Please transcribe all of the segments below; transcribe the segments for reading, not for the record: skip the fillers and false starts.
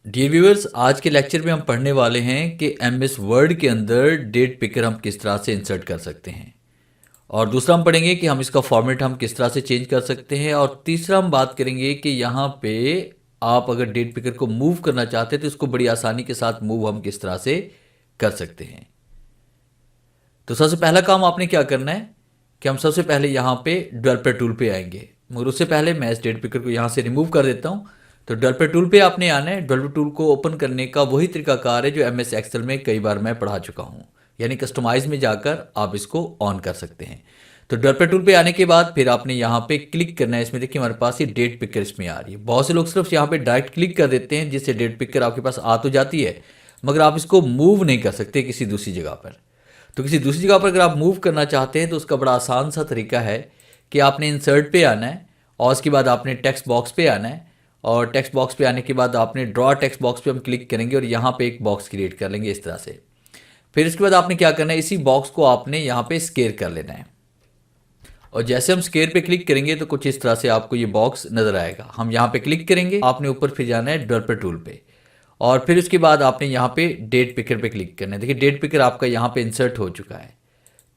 Dear viewers, आज के lecture में हम पढ़ने वाले हैं कि एमएस वर्ड के अंदर डेट पिकर हम किस तरह से इंसर्ट कर सकते हैं। और दूसरा हम पढ़ेंगे कि हम इसका फॉर्मेट हम किस तरह से चेंज कर सकते हैं। और तीसरा हम बात करेंगे कि यहाँ पे आप अगर डेट पिकर को मूव करना चाहते हैं तो इसको बड़ी आसानी के साथ मूव हम किस तरह से कर सकते हैं। तो सबसे पहला काम आपने क्या करना है कि हम सबसे पहले यहाँ पे डेवलपर टूल पे आएंगे, मगर उससे पहले मैं इस डेट पिकर को यहाँ से रिमूव कर देता हूँ। तो डेवलपर टूल पे आपने आना है। डेवलपर टूल को ओपन करने का वही तरीकाकार है जो एमएस एक्सेल में कई बार मैं पढ़ा चुका हूँ, यानी कस्टमाइज में जाकर आप इसको ऑन कर सकते हैं। तो डेवलपर टूल पे आने के बाद फिर आपने यहाँ पे क्लिक करना है। इसमें देखिए हमारे पास ये डेट पिकर इसमें आ रही है। बहुत से लोग सिर्फ यहाँ पे डायरेक्ट क्लिक कर देते हैं जिससे डेट पिकर आपके पास आ तो जाती है, मगर आप इसको मूव नहीं कर सकते किसी दूसरी जगह पर। तो किसी दूसरी जगह पर अगर आप मूव करना चाहते हैं तो उसका बड़ा आसान सा तरीका है कि आपने इंसर्ट पे आना है और उसके बाद आपने टेक्स्ट बॉक्स पे आना है। और टेक्स्ट बॉक्स पे आने के बाद आपने ड्रॉ टेक्स्ट बॉक्स पे हम क्लिक करेंगे और यहाँ पे एक बॉक्स क्रिएट कर लेंगे इस तरह से। फिर इसके बाद आपने क्या करना है, इसी बॉक्स को आपने यहाँ पे स्केयर कर लेना है। और जैसे हम स्केयर पे क्लिक करेंगे तो कुछ इस तरह से आपको ये बॉक्स नजर आएगा। हम यहाँ पे क्लिक करेंगे, आपने ऊपर फिर जाना है डेवलपर टूल पे और फिर उसके बाद आपने यहाँ पे डेट पिकर पे क्लिक करना है। देखिए डेट पिकर आपका यहाँ पे इंसर्ट हो चुका है।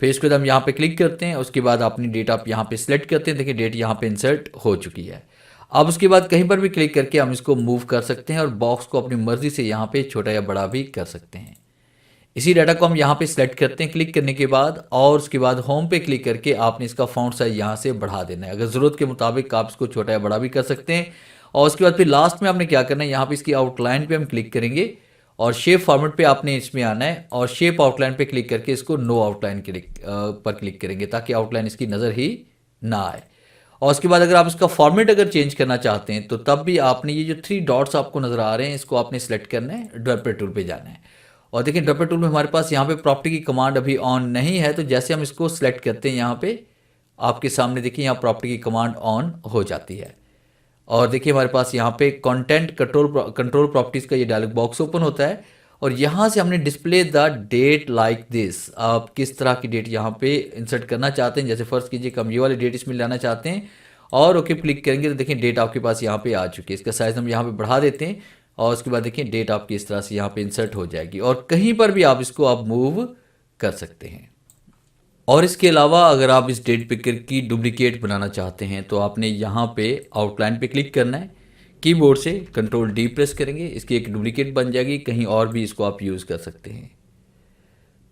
फिर इसके बाद हम यहाँ पे क्लिक करते हैं, उसके बाद अपनी डेट आप यहाँ पे सिलेक्ट करते हैं। देखिए डेट यहाँ पे इंसर्ट हो चुकी है। अब उसके बाद कहीं पर भी क्लिक करके हम इसको मूव कर सकते हैं और बॉक्स को अपनी मर्जी से यहाँ पे छोटा या बड़ा भी कर सकते हैं। इसी डाटा को हम यहाँ पे सिलेक्ट करते हैं क्लिक करने के बाद, और उसके बाद होम पे क्लिक करके आपने इसका फॉन्ट साइज यहाँ से बढ़ा देना है। अगर ज़रूरत के मुताबिक आप इसको छोटा या बड़ा भी कर सकते हैं। और उसके बाद फिर लास्ट में आपने क्या करना है, यहाँ पे इसकी आउटलाइन पे हम क्लिक करेंगे और शेप फॉर्मेट पे आपने इसमें आना है और शेप आउटलाइन पे क्लिक करके इसको नो आउटलाइन पर क्लिक करेंगे ताकि आउटलाइन इसकी नज़र ही ना आए। और उसके बाद अगर आप इसका फॉर्मेट अगर चेंज करना चाहते हैं तो तब भी आपने ये जो 3 डॉट्स आपको नज़र आ रहे हैं इसको आपने सेलेक्ट करना है, डेवलपर टूल पे जाना है। और देखिए डेवलपर टूल में हमारे पास यहाँ पे प्रॉपर्टी की कमांड अभी ऑन नहीं है, तो जैसे हम इसको सिलेक्ट करते हैं यहाँ पे आपके सामने देखिए यहाँ प्रॉपर्टी की कमांड ऑन हो जाती है। और देखिए हमारे पास यहाँ पे कंटेंट कंट्रोल प्रॉपर्टीज़ का ये डायलॉग बॉक्स ओपन होता है और यहाँ से हमने display the date like this, आप किस तरह की डेट यहाँ पे इंसर्ट करना चाहते हैं। जैसे फर्स्ट कीजिए कि हम ये वाली डेट इसमें लाना चाहते हैं और ओके क्लिक करेंगे तो देखिए डेट आपके पास यहाँ पे आ चुकी है। इसका साइज़ हम यहाँ पे बढ़ा देते हैं और उसके बाद देखिए डेट आपकी इस तरह से यहाँ पे इंसर्ट हो जाएगी और कहीं पर भी आप इसको आप मूव कर सकते हैं। और इसके अलावा अगर आप इस डेट पिकर की डुप्लीकेट बनाना चाहते हैं तो आपने यहाँ पे आउटलाइन पे क्लिक करना है, कीबोर्ड से कंट्रोल डी प्रेस करेंगे, इसकी एक डुप्लीकेट बन जाएगी, कहीं और भी इसको आप यूज़ कर सकते हैं।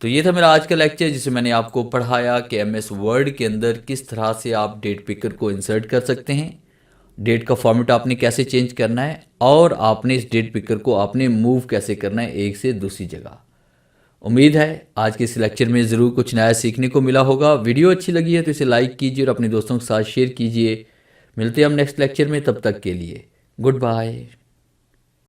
तो ये था मेरा आज का लेक्चर जिसे मैंने आपको पढ़ाया कि एमएस वर्ड के अंदर किस तरह से आप डेट पिकर को इंसर्ट कर सकते हैं, डेट का फॉर्मेट आपने कैसे चेंज करना है और आपने इस डेट पिकर को आपने मूव कैसे करना है एक से दूसरी जगह। उम्मीद है आज के इस लेक्चर में ज़रूर कुछ नया सीखने को मिला होगा। वीडियो अच्छी लगी है तो इसे लाइक कीजिए और अपने दोस्तों के साथ शेयर कीजिए। मिलते हैं हम नेक्स्ट लेक्चर में, तब तक के लिए गुड बाय।